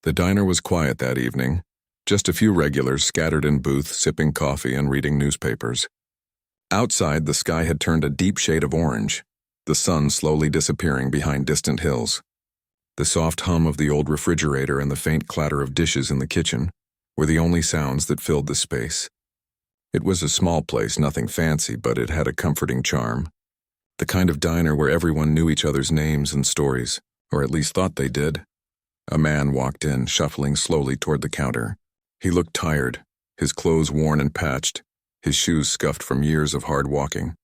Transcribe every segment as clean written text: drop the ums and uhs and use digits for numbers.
The diner was quiet that evening, just a few regulars scattered in booths sipping coffee and reading newspapers. Outside, the sky had turned a deep shade of orange, the sun slowly disappearing behind distant hills. The soft hum of the old refrigerator and the faint clatter of dishes in the kitchen were the only sounds that filled the space. It was a small place, nothing fancy, but it had a comforting charm. The kind of diner where everyone knew each other's names and stories, or at least thought they did. A man walked in, shuffling slowly toward the counter. He looked tired, his clothes worn and patched, his shoes scuffed from years of hard walking.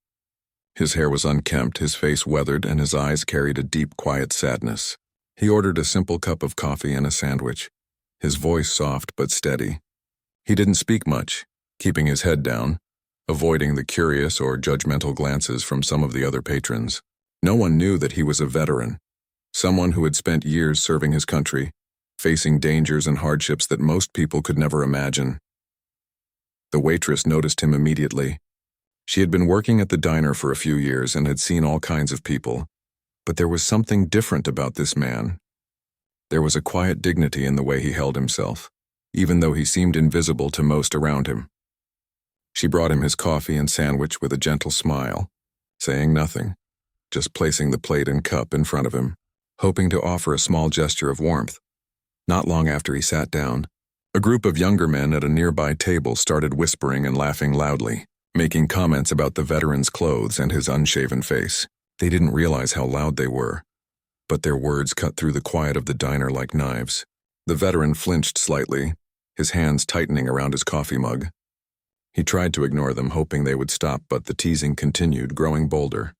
His hair was unkempt, his face weathered, and his eyes carried a deep, quiet sadness. He ordered a simple cup of coffee and a sandwich, his voice soft but steady. He didn't speak much, keeping his head down, avoiding the curious or judgmental glances from some of the other patrons. No one knew that he was a veteran, someone who had spent years serving his country, facing dangers and hardships that most people could never imagine. The waitress noticed him immediately. She had been working at the diner for a few years and had seen all kinds of people, but there was something different about this man. There was a quiet dignity in the way he held himself, even though he seemed invisible to most around him. She brought him his coffee and sandwich with a gentle smile, saying nothing, just placing the plate and cup in front of him, hoping to offer a small gesture of warmth. Not long after he sat down, a group of younger men at a nearby table started whispering and laughing loudly, making comments about the veteran's clothes and his unshaven face. They didn't realize how loud they were, but their words cut through the quiet of the diner like knives. The veteran flinched slightly, his hands tightening around his coffee mug. He tried to ignore them, hoping they would stop, but the teasing continued, growing bolder.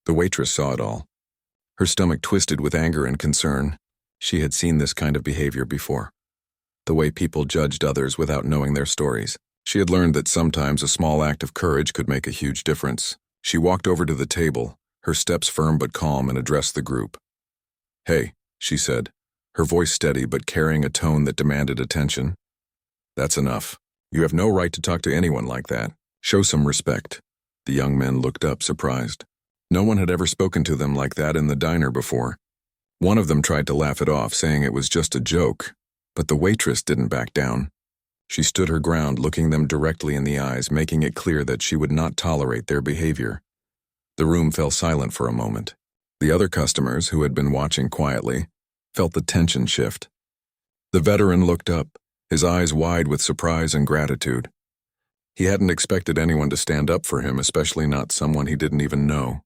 The waitress saw it all. Her stomach twisted with anger and concern. She had seen this kind of behavior before. The way people judged others without knowing their stories. She had learned that sometimes a small act of courage could make a huge difference. She walked over to the table, her steps firm but calm, and addressed the group. "Hey," she said, her voice steady but carrying a tone that demanded attention. "That's enough. You have no right to talk to anyone like that. Show some respect." The young men looked up, surprised. No one had ever spoken to them like that in the diner before. One of them tried to laugh it off, saying it was just a joke, but the waitress didn't back down. She stood her ground, looking them directly in the eyes, making it clear that she would not tolerate their behavior. The room fell silent for a moment. The other customers, who had been watching quietly, felt the tension shift. The veteran looked up, his eyes wide with surprise and gratitude. He hadn't expected anyone to stand up for him, especially not someone he didn't even know.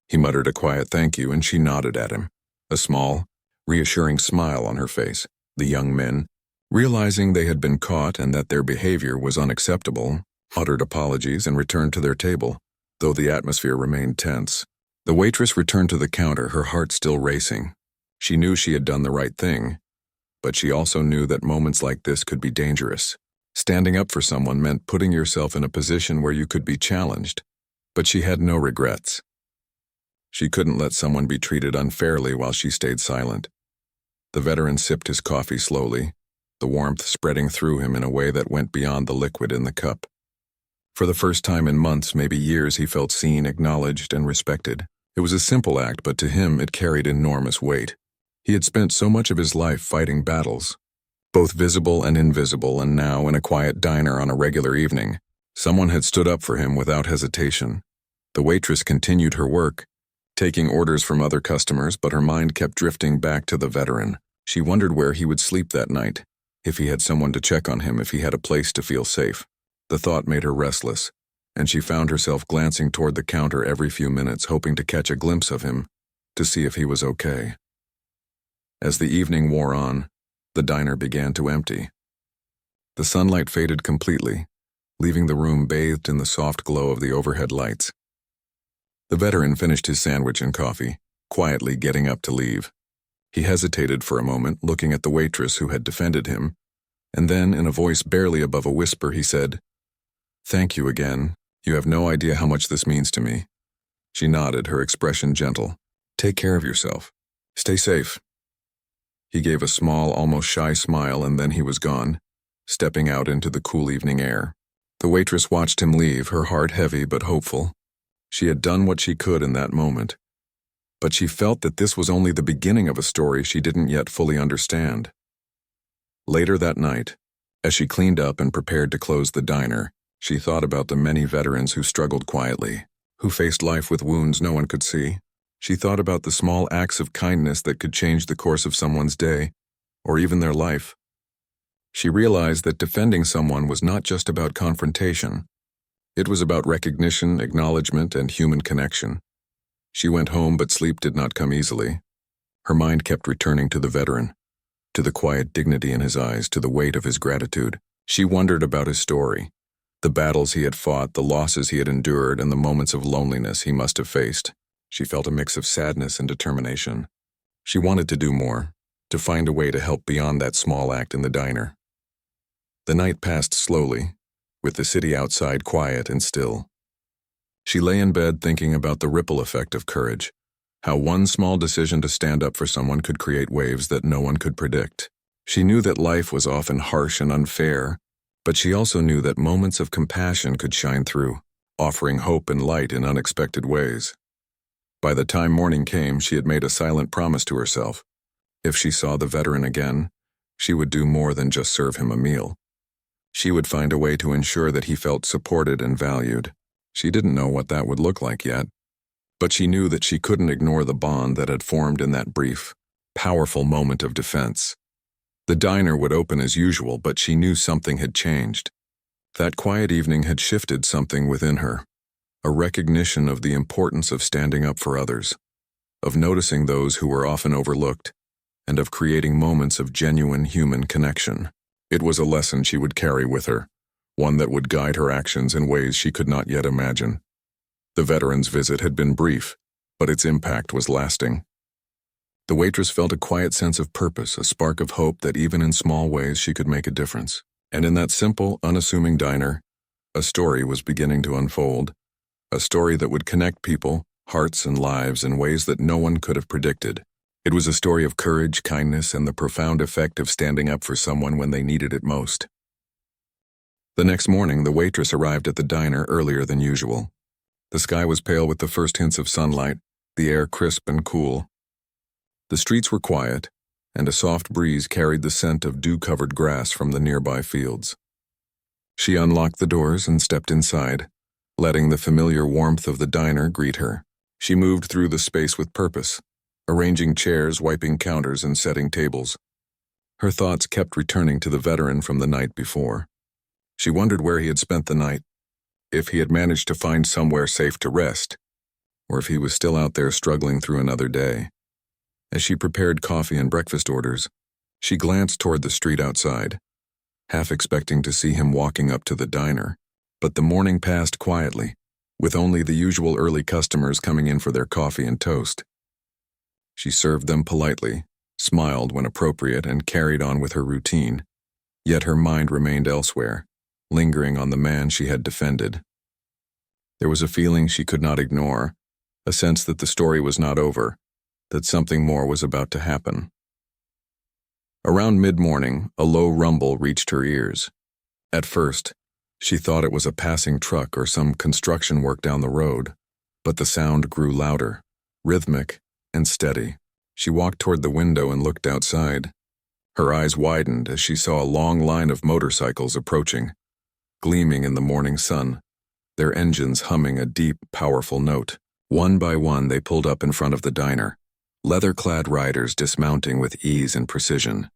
He muttered a quiet thank you, and she nodded at him, a small, reassuring smile on her face. The young men, realizing they had been caught and that their behavior was unacceptable, uttered apologies and returned to their table, though the atmosphere remained tense. The waitress returned to the counter, her heart still racing. She knew she had done the right thing, but she also knew that moments like this could be dangerous. Standing up for someone meant putting yourself in a position where you could be challenged, but she had no regrets. She couldn't let someone be treated unfairly while she stayed silent. The veteran sipped his coffee slowly, the warmth spreading through him in a way that went beyond the liquid in the cup. For the first time in months, maybe years, he felt seen, acknowledged, and respected. It was a simple act, but to him it carried enormous weight. He had spent so much of his life fighting battles, both visible and invisible, and now, in a quiet diner on a regular evening, someone had stood up for him without hesitation. The waitress continued her work, taking orders from other customers, but her mind kept drifting back to the veteran. She wondered where he would sleep that night, if he had someone to check on him, if he had a place to feel safe. The thought made her restless, and she found herself glancing toward the counter every few minutes, hoping to catch a glimpse of him, to see if he was okay. As the evening wore on, the diner began to empty. The sunlight faded completely, leaving the room bathed in the soft glow of the overhead lights. The veteran finished his sandwich and coffee, quietly getting up to leave. He hesitated for a moment, looking at the waitress who had defended him, and then, in a voice barely above a whisper, he said, "Thank you again. You have no idea how much this means to me." She nodded, her expression gentle. "Take care of yourself. Stay safe." He gave a small, almost shy smile, and then he was gone, stepping out into the cool evening air. The waitress watched him leave, her heart heavy but hopeful. She had done what she could in that moment, but she felt that this was only the beginning of a story she didn't yet fully understand. Later that night, as she cleaned up and prepared to close the diner, she thought about the many veterans who struggled quietly, who faced life with wounds no one could see. She thought about the small acts of kindness that could change the course of someone's day, or even their life. She realized that defending someone was not just about confrontation. It was about recognition, acknowledgement, and human connection. She went home, but sleep did not come easily. Her mind kept returning to the veteran, to the quiet dignity in his eyes, to the weight of his gratitude. She wondered about his story, the battles he had fought, the losses he had endured, and the moments of loneliness he must have faced. She felt a mix of sadness and determination. She wanted to do more, to find a way to help beyond that small act in the diner. The night passed slowly, with the city outside quiet and still. She lay in bed thinking about the ripple effect of courage, how one small decision to stand up for someone could create waves that no one could predict. She knew that life was often harsh and unfair, but she also knew that moments of compassion could shine through, offering hope and light in unexpected ways. By the time morning came, she had made a silent promise to herself. If she saw the veteran again, she would do more than just serve him a meal. She would find a way to ensure that he felt supported and valued. She didn't know what that would look like yet, but she knew that she couldn't ignore the bond that had formed in that brief, powerful moment of defense. The diner would open as usual, but she knew something had changed. That quiet evening had shifted something within her, a recognition of the importance of standing up for others, of noticing those who were often overlooked, and of creating moments of genuine human connection. It was a lesson she would carry with her, one that would guide her actions in ways she could not yet imagine. The veteran's visit had been brief, but its impact was lasting. The waitress felt a quiet sense of purpose, a spark of hope that even in small ways she could make a difference. And in that simple, unassuming diner, a story was beginning to unfold, a story that would connect people, hearts, and lives in ways that no one could have predicted. It was a story of courage, kindness, and the profound effect of standing up for someone when they needed it most. The next morning, the waitress arrived at the diner earlier than usual. The sky was pale with the first hints of sunlight, the air crisp and cool. The streets were quiet, and a soft breeze carried the scent of dew-covered grass from the nearby fields. She unlocked the doors and stepped inside, letting the familiar warmth of the diner greet her. She moved through the space with purpose, arranging chairs, wiping counters, and setting tables. Her thoughts kept returning to the veteran from the night before. She wondered where he had spent the night, if he had managed to find somewhere safe to rest, or if he was still out there struggling through another day. As she prepared coffee and breakfast orders, she glanced toward the street outside, half expecting to see him walking up to the diner. But the morning passed quietly, with only the usual early customers coming in for their coffee and toast. She served them politely, smiled when appropriate, and carried on with her routine. Yet her mind remained elsewhere, lingering on the man she had defended. There was a feeling she could not ignore, a sense that the story was not over, that something more was about to happen. Around mid-morning, a low rumble reached her ears. At first, she thought it was a passing truck or some construction work down the road, but the sound grew louder, rhythmic, and steady. She walked toward the window and looked outside. Her eyes widened as she saw a long line of motorcycles approaching, gleaming in the morning sun, their engines humming a deep, powerful note. One by one, they pulled up in front of the diner, leather-clad riders dismounting with ease and precision.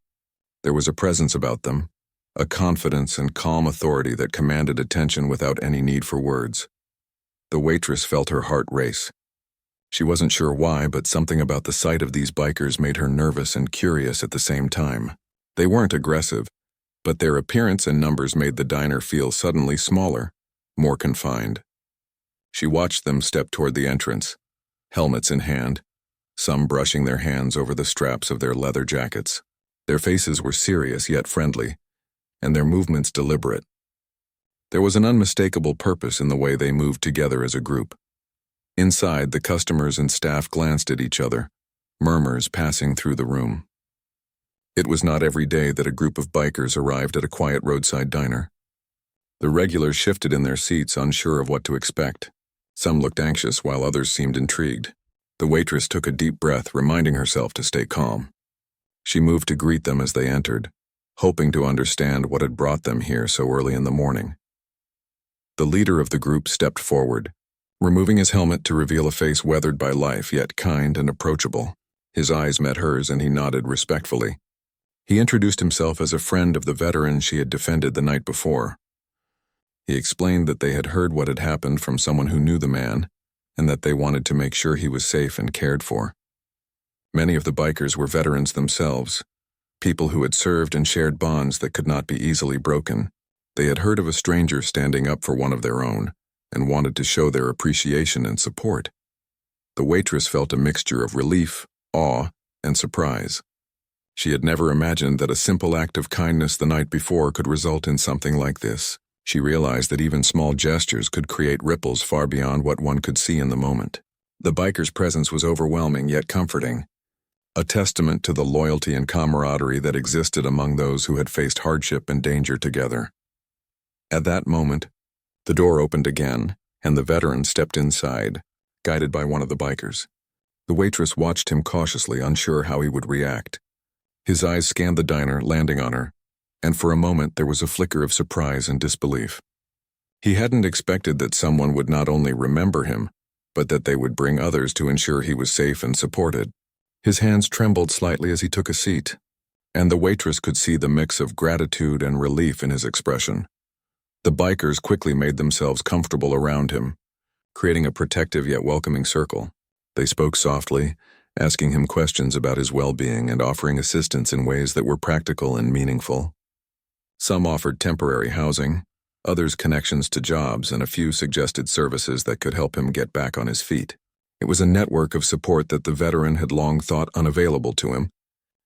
There was a presence about them, a confidence and calm authority that commanded attention without any need for words. The waitress felt her heart race. She wasn't sure why, but something about the sight of these bikers made her nervous and curious at the same time. They weren't aggressive, but their appearance and numbers made the diner feel suddenly smaller, more confined. She watched them step toward the entrance, helmets in hand, some brushing their hands over the straps of their leather jackets. Their faces were serious yet friendly, and their movements deliberate. There was an unmistakable purpose in the way they moved together as a group. Inside, the customers and staff glanced at each other, murmurs passing through the room. It was not every day that a group of bikers arrived at a quiet roadside diner. The regulars shifted in their seats, unsure of what to expect. Some looked anxious while others seemed intrigued. The waitress took a deep breath, reminding herself to stay calm. She moved to greet them as they entered, hoping to understand what had brought them here so early in the morning. The leader of the group stepped forward, removing his helmet to reveal a face weathered by life yet kind and approachable. His eyes met hers and he nodded respectfully. He introduced himself as a friend of the veteran she had defended the night before. He explained that they had heard what had happened from someone who knew the man, and that they wanted to make sure he was safe and cared for. Many of the bikers were veterans themselves, people who had served and shared bonds that could not be easily broken. They had heard of a stranger standing up for one of their own, and wanted to show their appreciation and support. The waitress felt a mixture of relief, awe, and surprise. She had never imagined that a simple act of kindness the night before could result in something like this. She realized that even small gestures could create ripples far beyond what one could see in the moment. The biker's presence was overwhelming yet comforting, a testament to the loyalty and camaraderie that existed among those who had faced hardship and danger together. At that moment, the door opened again, and the veteran stepped inside, guided by one of the bikers. The waitress watched him cautiously, unsure how he would react. His eyes scanned the diner, landing on her, and for a moment there was a flicker of surprise and disbelief. He hadn't expected that someone would not only remember him, but that they would bring others to ensure he was safe and supported. His hands trembled slightly as he took a seat, and the waitress could see the mix of gratitude and relief in his expression. The bikers quickly made themselves comfortable around him, creating a protective yet welcoming circle. They spoke softly, asking him questions about his well-being and offering assistance in ways that were practical and meaningful. Some offered temporary housing, others connections to jobs, and a few suggested services that could help him get back on his feet. It was a network of support that the veteran had long thought unavailable to him,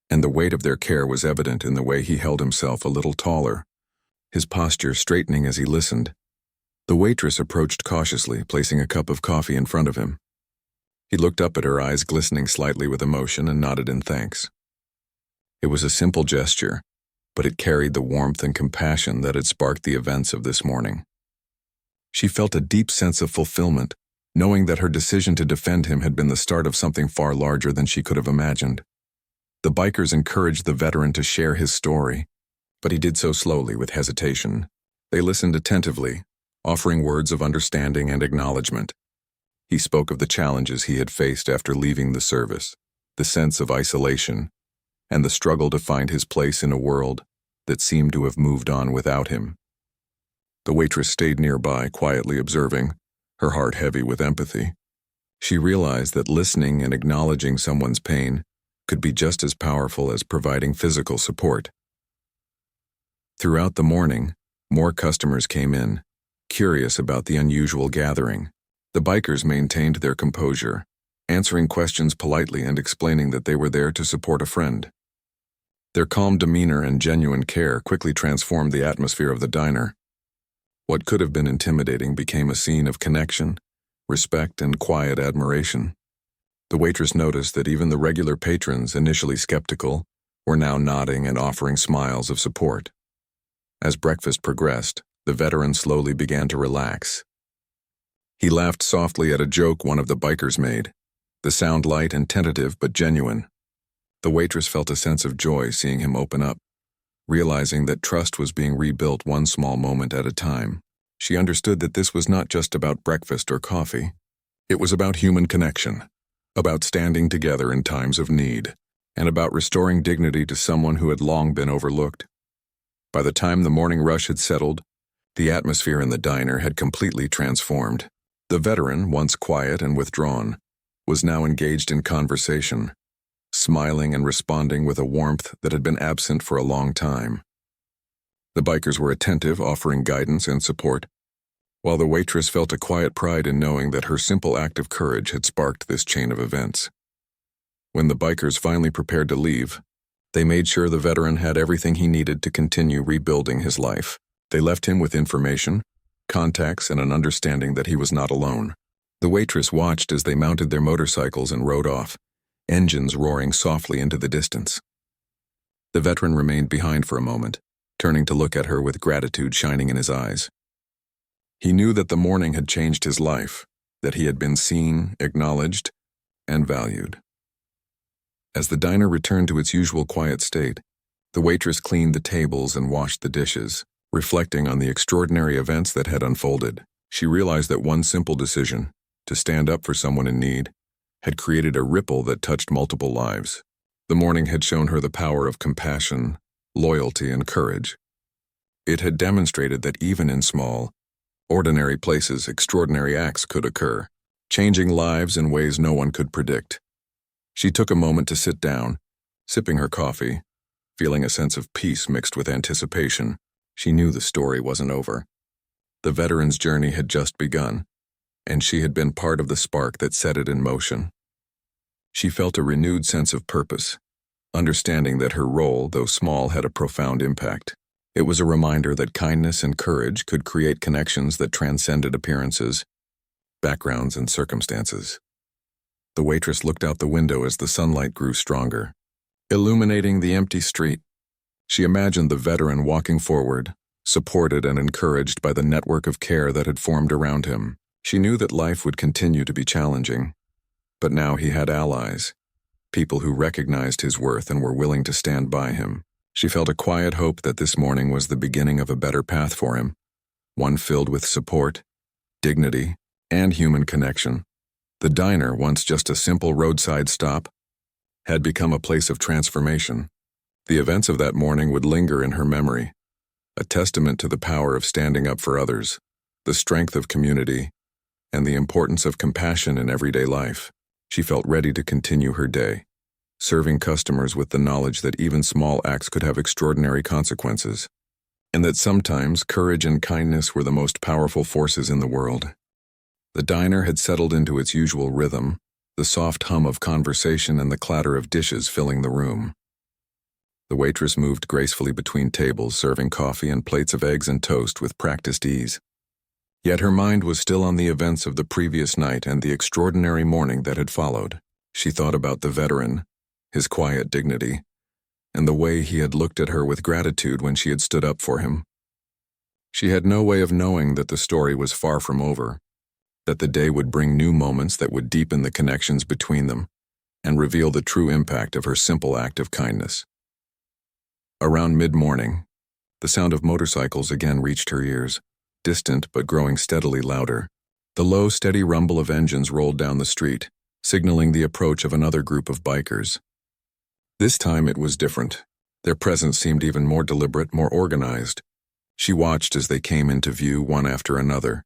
and the weight of their care was evident in the way he held himself a little taller, his posture straightening as he listened. The waitress approached cautiously, placing a cup of coffee in front of him. He looked up at her, eyes glistening slightly with emotion, and nodded in thanks. It was a simple gesture, but it carried the warmth and compassion that had sparked the events of this morning. She felt a deep sense of fulfillment, knowing that her decision to defend him had been the start of something far larger than she could have imagined. The bikers encouraged the veteran to share his story, but he did so slowly, with hesitation. They listened attentively, offering words of understanding and acknowledgement. He spoke of the challenges he had faced after leaving the service, the sense of isolation, and the struggle to find his place in a world that seemed to have moved on without him. The waitress stayed nearby, quietly observing, her heart heavy with empathy. She realized that listening and acknowledging someone's pain could be just as powerful as providing physical support. Throughout the morning, more customers came in, curious about the unusual gathering. The bikers maintained their composure, answering questions politely and explaining that they were there to support a friend. Their calm demeanor and genuine care quickly transformed the atmosphere of the diner. What could have been intimidating became a scene of connection, respect, and quiet admiration. The waitress noticed that even the regular patrons, initially skeptical, were now nodding and offering smiles of support. As breakfast progressed, the veteran slowly began to relax. He laughed softly at a joke one of the bikers made, the sound light and tentative but genuine. The waitress felt a sense of joy seeing him open up, realizing that trust was being rebuilt one small moment at a time. She understood that this was not just about breakfast or coffee. It was about human connection, about standing together in times of need, and about restoring dignity to someone who had long been overlooked. By the time the morning rush had settled, the atmosphere in the diner had completely transformed. The veteran, once quiet and withdrawn, was now engaged in conversation, smiling and responding with a warmth that had been absent for a long time. The bikers were attentive, offering guidance and support, while the waitress felt a quiet pride in knowing that her simple act of courage had sparked this chain of events. When the bikers finally prepared to leave, they made sure the veteran had everything he needed to continue rebuilding his life. They left him with information, contacts, and an understanding that he was not alone. The waitress watched as they mounted their motorcycles and rode off, engines roaring softly into the distance. The veteran remained behind for a moment, turning to look at her with gratitude shining in his eyes. He knew that the morning had changed his life, that he had been seen, acknowledged, and valued. As the diner returned to its usual quiet state, The waitress cleaned the tables and washed the dishes. Reflecting on the extraordinary events that had unfolded, she realized that one simple decision, to stand up for someone in need, had created a ripple that touched multiple lives. The morning had shown her the power of compassion, loyalty, and courage. It had demonstrated that even in small, ordinary places, extraordinary acts could occur, changing lives in ways no one could predict. She took a moment to sit down, sipping her coffee, feeling a sense of peace mixed with anticipation. She knew the story wasn't over. The veteran's journey had just begun, and she had been part of the spark that set it in motion. She felt a renewed sense of purpose, understanding that her role, though small, had a profound impact. It was a reminder that kindness and courage could create connections that transcended appearances, backgrounds, and circumstances. The waitress looked out the window as the sunlight grew stronger, illuminating the empty street. She imagined the veteran walking forward, supported and encouraged by the network of care that had formed around him. She knew that life would continue to be challenging, but now he had allies, people who recognized his worth and were willing to stand by him. She felt a quiet hope that this morning was the beginning of a better path for him, one filled with support, dignity, and human connection. The diner, once just a simple roadside stop, had become a place of transformation. The events of that morning would linger in her memory, a testament to the power of standing up for others, the strength of community, and the importance of compassion in everyday life. She felt ready to continue her day, serving customers with the knowledge that even small acts could have extraordinary consequences, and that sometimes courage and kindness were the most powerful forces in the world. The diner had settled into its usual rhythm, the soft hum of conversation and the clatter of dishes filling the room. The waitress moved gracefully between tables, serving coffee and plates of eggs and toast with practiced ease. Yet her mind was still on the events of the previous night and the extraordinary morning that had followed. She thought about the veteran, his quiet dignity, and the way he had looked at her with gratitude when she had stood up for him. She had no way of knowing that the story was far from over, that the day would bring new moments that would deepen the connections between them and reveal the true impact of her simple act of kindness. Around mid-morning, the sound of motorcycles again reached her ears, distant but growing steadily louder. The low, steady rumble of engines rolled down the street, signaling the approach of another group of bikers. This time it was different. Their presence seemed even more deliberate, more organized. She watched as they came into view one after another,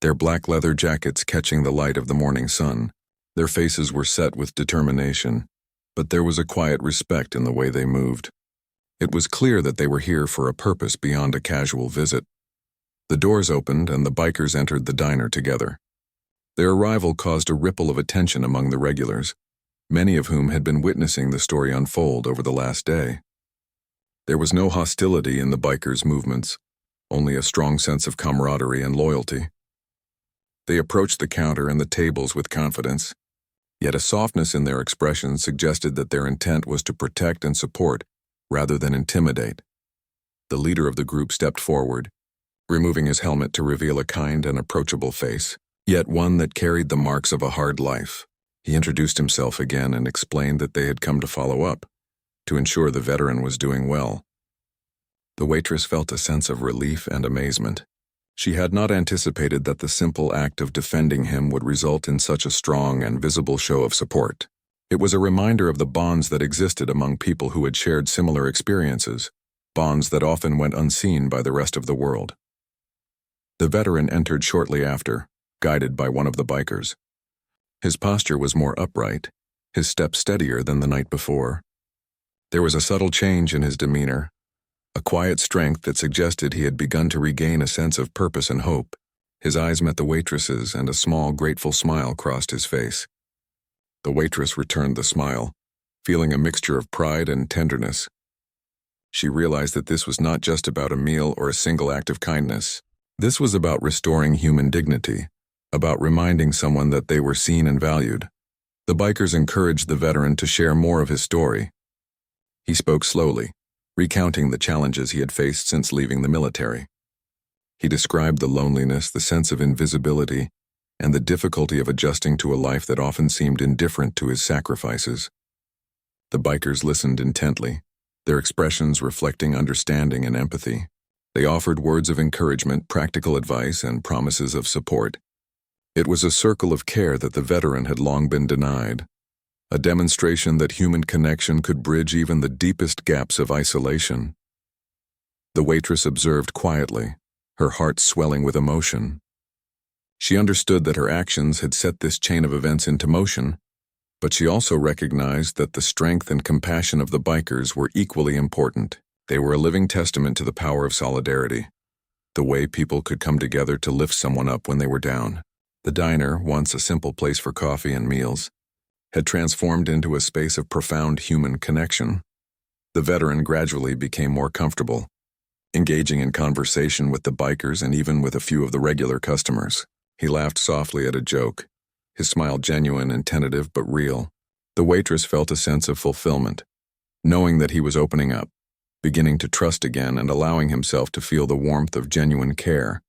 their black leather jackets catching the light of the morning sun. Their faces were set with determination, but there was a quiet respect in the way they moved. It was clear that they were here for a purpose beyond a casual visit. The doors opened and the bikers entered the diner together. Their arrival caused a ripple of attention among the regulars, many of whom had been witnessing the story unfold over the last day. There was no hostility in the bikers' movements, only a strong sense of camaraderie and loyalty. They approached the counter and the tables with confidence, yet a softness in their expression suggested that their intent was to protect and support rather than intimidate. The leader of the group stepped forward, removing his helmet to reveal a kind and approachable face, yet one that carried the marks of a hard life. He introduced himself again and explained that they had come to follow up, to ensure the veteran was doing well. The waitress felt a sense of relief and amazement. She had not anticipated that the simple act of defending him would result in such a strong and visible show of support. It was a reminder of the bonds that existed among people who had shared similar experiences, bonds that often went unseen by the rest of the world. The veteran entered shortly after, guided by one of the bikers. His posture was more upright, his step steadier than the night before. There was a subtle change in his demeanor, a quiet strength that suggested he had begun to regain a sense of purpose and hope. His eyes met the waitress's and a small, grateful smile crossed his face. The waitress returned the smile, feeling a mixture of pride and tenderness. She realized that this was not just about a meal or a single act of kindness. This was about restoring human dignity, about reminding someone that they were seen and valued. The bikers encouraged the veteran to share more of his story. He spoke slowly, recounting the challenges he had faced since leaving the military. He described the loneliness, the sense of invisibility, and the difficulty of adjusting to a life that often seemed indifferent to his sacrifices. The bikers listened intently, their expressions reflecting understanding and empathy. They offered words of encouragement, practical advice, and promises of support. It was a circle of care that the veteran had long been denied, a demonstration that human connection could bridge even the deepest gaps of isolation. The waitress observed quietly, her heart swelling with emotion. She understood that her actions had set this chain of events into motion, but she also recognized that the strength and compassion of the bikers were equally important. They were a living testament to the power of solidarity, the way people could come together to lift someone up when they were down. The diner, once a simple place for coffee and meals, had transformed into a space of profound human connection. The veteran gradually became more comfortable, engaging in conversation with the bikers and even with a few of the regular customers. He laughed softly at a joke, his smile genuine and tentative but real. The waitress felt a sense of fulfillment, knowing that he was opening up, beginning to trust again and allowing himself to feel the warmth of genuine care.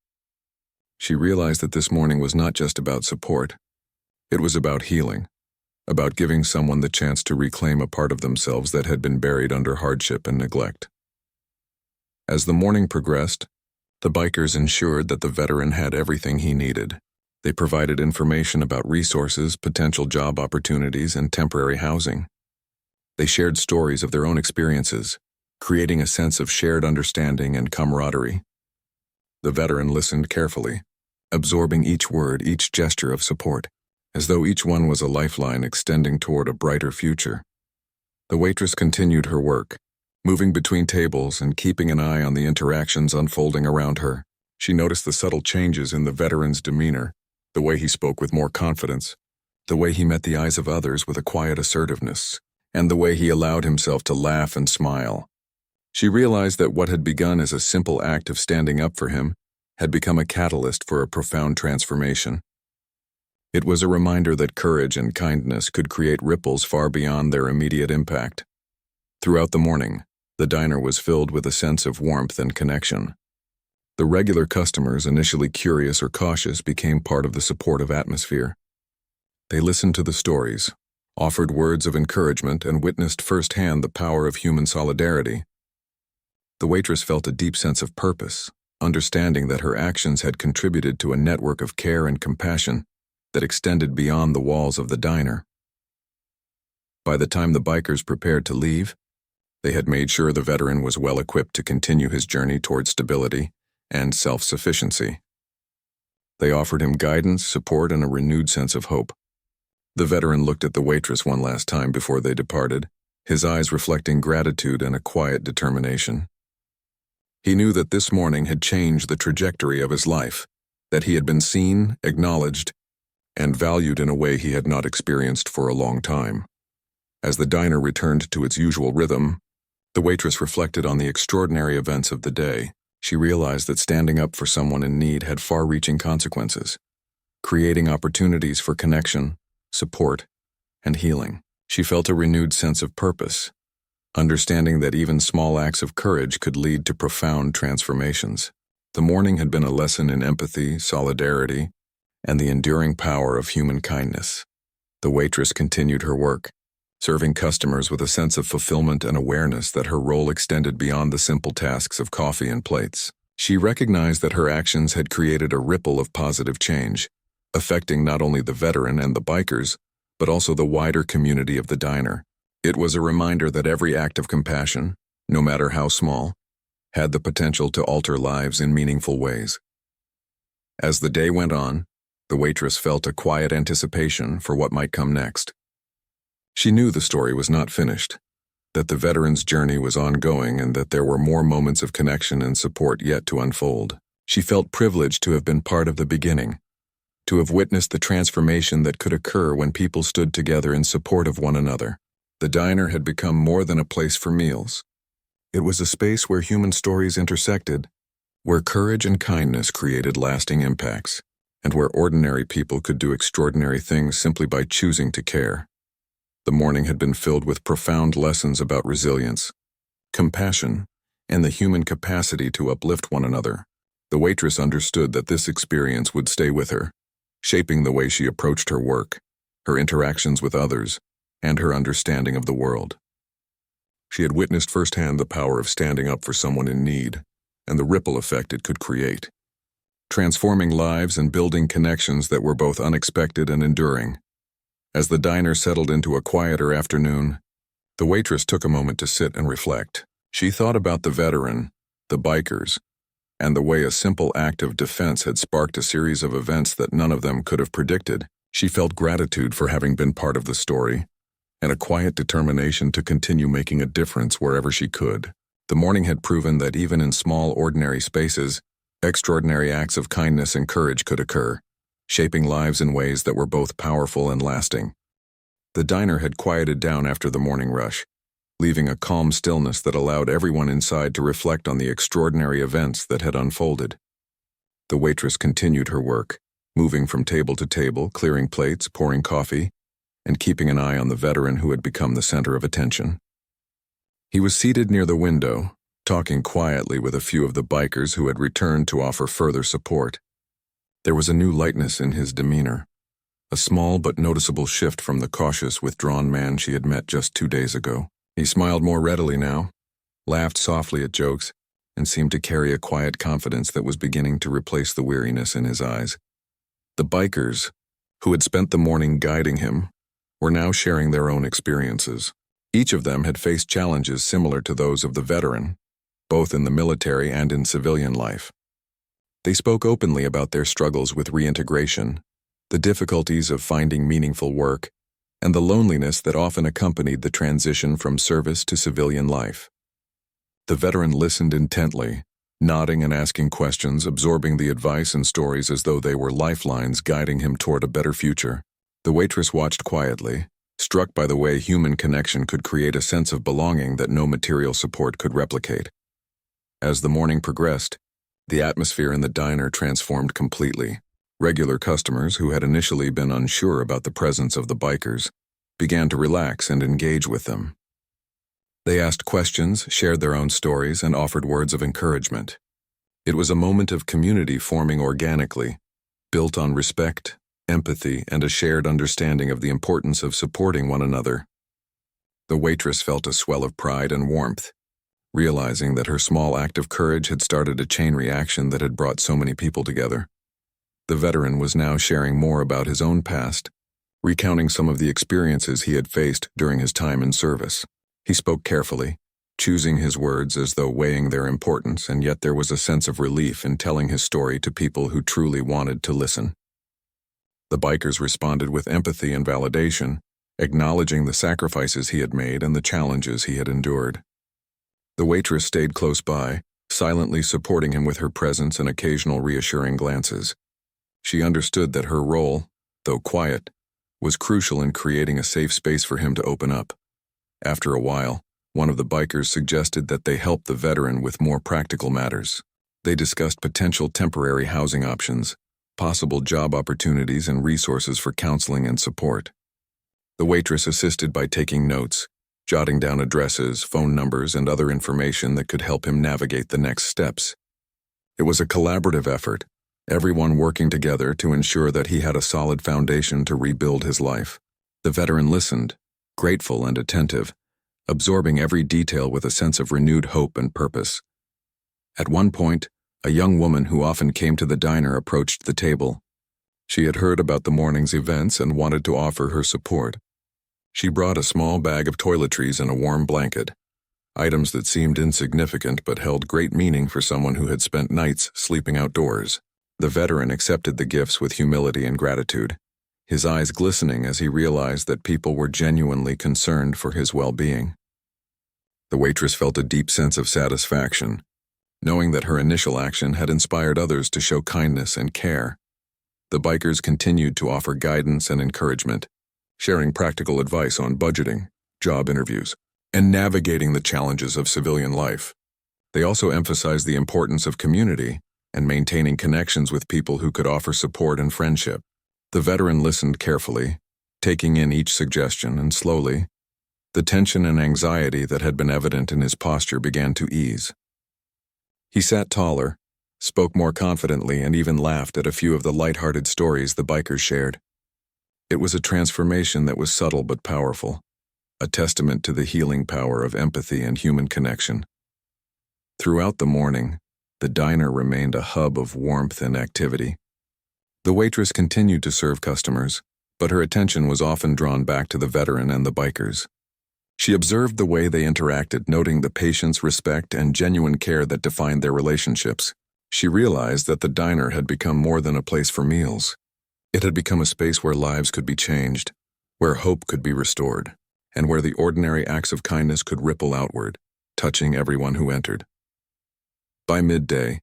She realized that this morning was not just about support. It was about healing, about giving someone the chance to reclaim a part of themselves that had been buried under hardship and neglect. As the morning progressed, the bikers ensured that the veteran had everything he needed. They provided information about resources, potential job opportunities, and temporary housing. They shared stories of their own experiences, creating a sense of shared understanding and camaraderie. The veteran listened carefully, absorbing each word, each gesture of support, as though each one was a lifeline extending toward a brighter future. The waitress continued her work, moving between tables and keeping an eye on the interactions unfolding around her. She noticed the subtle changes in the veteran's demeanor, the way he spoke with more confidence, the way he met the eyes of others with a quiet assertiveness, and the way he allowed himself to laugh and smile. She realized that what had begun as a simple act of standing up for him had become a catalyst for a profound transformation. It was a reminder that courage and kindness could create ripples far beyond their immediate impact. Throughout the morning, the diner was filled with a sense of warmth and connection. The regular customers, initially curious or cautious, became part of the supportive atmosphere. They listened to the stories, offered words of encouragement, and witnessed firsthand the power of human solidarity. The waitress felt a deep sense of purpose, understanding that her actions had contributed to a network of care and compassion that extended beyond the walls of the diner. By the time the bikers prepared to leave, they had made sure the veteran was well equipped to continue his journey toward stability and self-sufficiency. They offered him guidance, support, and a renewed sense of hope. The veteran looked at the waitress one last time before they departed, his eyes reflecting gratitude and a quiet determination. He knew that this morning had changed the trajectory of his life, that he had been seen, acknowledged, and valued in a way he had not experienced for a long time. As the diner returned to its usual rhythm, the waitress reflected on the extraordinary events of the day. She realized that standing up for someone in need had far-reaching consequences, creating opportunities for connection, support, and healing. She felt a renewed sense of purpose, understanding that even small acts of courage could lead to profound transformations. The morning had been a lesson in empathy, solidarity, and the enduring power of human kindness. The waitress continued her work, serving customers with a sense of fulfillment and awareness that her role extended beyond the simple tasks of coffee and plates. She recognized that her actions had created a ripple of positive change, affecting not only the veteran and the bikers, but also the wider community of the diner. It was a reminder that every act of compassion, no matter how small, had the potential to alter lives in meaningful ways. As the day went on, the waitress felt a quiet anticipation for what might come next. She knew the story was not finished, that the veteran's journey was ongoing, and that there were more moments of connection and support yet to unfold. She felt privileged to have been part of the beginning, to have witnessed the transformation that could occur when people stood together in support of one another. The diner had become more than a place for meals. It was a space where human stories intersected, where courage and kindness created lasting impacts, and where ordinary people could do extraordinary things simply by choosing to care. The morning had been filled with profound lessons about resilience, compassion, and the human capacity to uplift one another. The waitress understood that this experience would stay with her, shaping the way she approached her work, her interactions with others, and her understanding of the world. She had witnessed firsthand the power of standing up for someone in need, and the ripple effect it could create, transforming lives and building connections that were both unexpected and enduring. As the diner settled into a quieter afternoon, the waitress took a moment to sit and reflect. She thought about the veteran, the bikers, and the way a simple act of defense had sparked a series of events that none of them could have predicted. She felt gratitude for having been part of the story, and a quiet determination to continue making a difference wherever she could. The morning had proven that even in small, ordinary spaces, extraordinary acts of kindness and courage could occur, shaping lives in ways that were both powerful and lasting. The diner had quieted down after the morning rush, leaving a calm stillness that allowed everyone inside to reflect on the extraordinary events that had unfolded. The waitress continued her work, moving from table to table, clearing plates, pouring coffee, and keeping an eye on the veteran who had become the center of attention. He was seated near the window, talking quietly with a few of the bikers who had returned to offer further support. There was a new lightness in his demeanor, a small but noticeable shift from the cautious, withdrawn man she had met just 2 days ago. He smiled more readily now, laughed softly at jokes, and seemed to carry a quiet confidence that was beginning to replace the weariness in his eyes. The bikers, who had spent the morning guiding him, were now sharing their own experiences. Each of them had faced challenges similar to those of the veteran, both in the military and in civilian life. They spoke openly about their struggles with reintegration, the difficulties of finding meaningful work, and the loneliness that often accompanied the transition from service to civilian life. The veteran listened intently, nodding and asking questions, absorbing the advice and stories as though they were lifelines guiding him toward a better future. The waitress watched quietly, struck by the way human connection could create a sense of belonging that no material support could replicate. As the morning progressed, the atmosphere in the diner transformed completely. Regular customers who had initially been unsure about the presence of the bikers began to relax and engage with them. They asked questions, shared their own stories, and offered words of encouragement. It was a moment of community forming organically, built on respect, empathy, and a shared understanding of the importance of supporting one another. The waitress felt a swell of pride and warmth, realizing that her small act of courage had started a chain reaction that had brought so many people together. The veteran was now sharing more about his own past, recounting some of the experiences he had faced during his time in service. He spoke carefully, choosing his words as though weighing their importance, and yet there was a sense of relief in telling his story to people who truly wanted to listen. The bikers responded with empathy and validation, acknowledging the sacrifices he had made and the challenges he had endured. The waitress stayed close by, silently supporting him with her presence and occasional reassuring glances. She understood that her role, though quiet, was crucial in creating a safe space for him to open up. After a while, one of the bikers suggested that they help the veteran with more practical matters. They discussed potential temporary housing options, possible job opportunities, and resources for counseling and support. The waitress assisted by taking notes, jotting down addresses, phone numbers, and other information that could help him navigate the next steps. It was a collaborative effort, everyone working together to ensure that he had a solid foundation to rebuild his life. The veteran listened, grateful and attentive, absorbing every detail with a sense of renewed hope and purpose. At one point, a young woman who often came to the diner approached the table. She had heard about the morning's events and wanted to offer her support. She brought a small bag of toiletries and a warm blanket, items that seemed insignificant but held great meaning for someone who had spent nights sleeping outdoors. The veteran accepted the gifts with humility and gratitude, his eyes glistening as he realized that people were genuinely concerned for his well-being. The waitress felt a deep sense of satisfaction, knowing that her initial action had inspired others to show kindness and care. The bikers continued to offer guidance and encouragement, sharing practical advice on budgeting, job interviews, and navigating the challenges of civilian life. They also emphasized the importance of community and maintaining connections with people who could offer support and friendship. The veteran listened carefully, taking in each suggestion, and slowly, the tension and anxiety that had been evident in his posture began to ease. He sat taller, spoke more confidently, and even laughed at a few of the lighthearted stories the bikers shared. It was a transformation that was subtle but powerful, a testament to the healing power of empathy and human connection. Throughout the morning, the diner remained a hub of warmth and activity. The waitress continued to serve customers, but her attention was often drawn back to the veteran and the bikers. She observed the way they interacted, noting the patience, respect, and genuine care that defined their relationships. She realized that the diner had become more than a place for meals. It had become a space where lives could be changed, where hope could be restored, and where the ordinary acts of kindness could ripple outward, touching everyone who entered. By midday,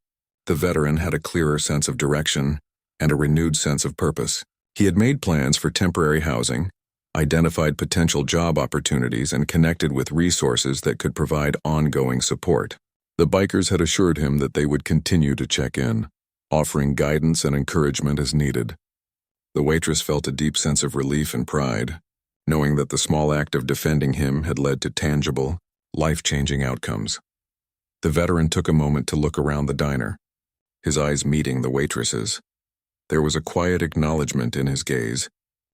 the veteran had a clearer sense of direction and a renewed sense of purpose. He had made plans for temporary housing, identified potential job opportunities, and connected with resources that could provide ongoing support. The bikers had assured him that they would continue to check in, offering guidance and encouragement as needed. The waitress felt a deep sense of relief and pride, knowing that the small act of defending him had led to tangible, life-changing outcomes. The veteran took a moment to look around the diner, his eyes meeting the waitress's. There was a quiet acknowledgement in his gaze,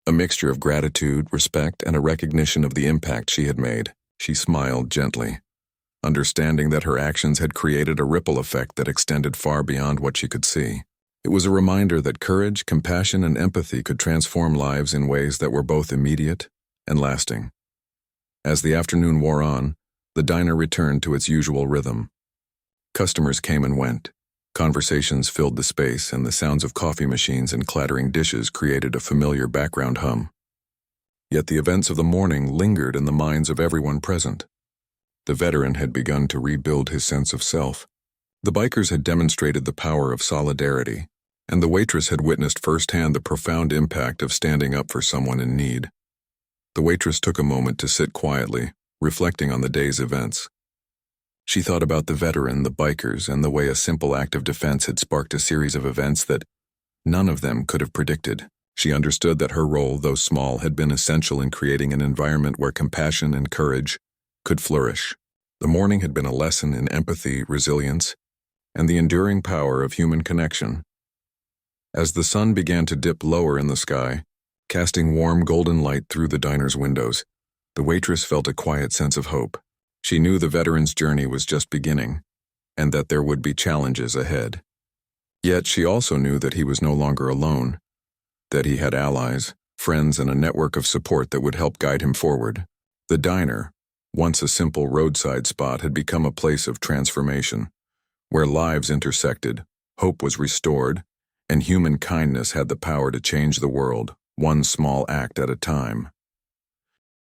a mixture of gratitude, respect, and a recognition of the impact she had made. She smiled gently, understanding that her actions had created a ripple effect that extended far beyond what she could see. It was a reminder that courage, compassion, and empathy could transform lives in ways that were both immediate and lasting. As the afternoon wore on, the diner returned to its usual rhythm. Customers came and went. Conversations filled the space, and the sounds of coffee machines and clattering dishes created a familiar background hum. Yet the events of the morning lingered in the minds of everyone present. The veteran had begun to rebuild his sense of self. The bikers had demonstrated the power of solidarity, and the waitress had witnessed firsthand the profound impact of standing up for someone in need. The waitress took a moment to sit quietly, reflecting on the day's events. She thought about the veteran, the bikers, and the way a simple act of defense had sparked a series of events that none of them could have predicted. She understood that her role, though small, had been essential in creating an environment where compassion and courage could flourish. The morning had been a lesson in empathy, resilience, and the enduring power of human connection. As the sun began to dip lower in the sky, casting warm golden light through the diner's windows, the waitress felt a quiet sense of hope. She knew the veteran's journey was just beginning, and that there would be challenges ahead. Yet she also knew that he was no longer alone, that he had allies, friends, and a network of support that would help guide him forward. The diner, once a simple roadside spot, had become a place of transformation, where lives intersected, hope was restored, and human kindness had the power to change the world, one small act at a time.